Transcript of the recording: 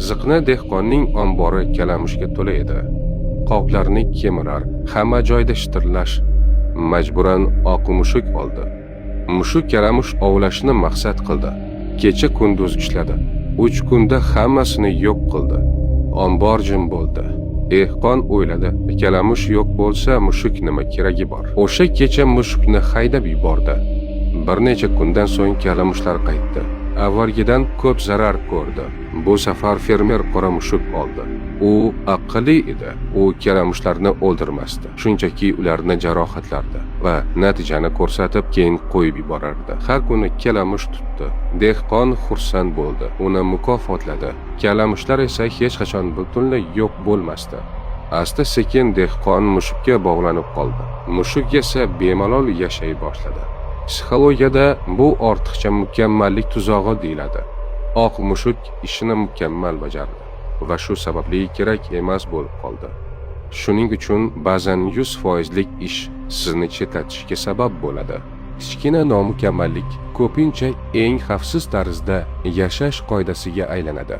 Ziqna dehqonning ombori kalamushga to'la edi. Qoqlarni kemirar, hamma joyda shitirlash. Majburan oq mushuk oldi. Mushuk kalamush ovlashni maqsad qildi. Kecha kunduz ishladi. 3 kunda hammasini yo'q qildi. Ombor jim bo'ldi. Dehqon o'yladi, kalamush yo'q bo'lsa mushuk nima keragi bor? O'sha kecha mushukni haydab yubordi. Bir necha kundan so'ng kalamushlar qaytdi. Avvalgidan ko'p zarar ko'rdi. Bu safar fermer qora mushuk oldi. U aqlli edi. U kalamushlarni o'ldirmasdi. Shunchaki ularni jarohatlardi va natijani ko'rsatib keyin qo'yib yuborardi. Har kuni kalamush tutdi. Dehqon xursand bo'ldi. Uni mukofotladi. Kalamushlar esa hech qachon butunlay yo'q bo'lmasdi. Asta-sekin dehqon mushukka bog'lanib qoldi. Mushuk esa bemalol yashay boshladi. Psixologiyada bu ortiqcha mukammallik tuzog'i deyiladi. Oq mushuk ishini mukammal bajardi va shu sababli kerak emas bo'lib qoldi. Shuning uchun ba'zan 100% ish sizni chetlatishga sabab bo'ladi. Kichkina nomukammallik ko'pincha eng xavfsiz tarzda yashash qoidasiga aylanadi.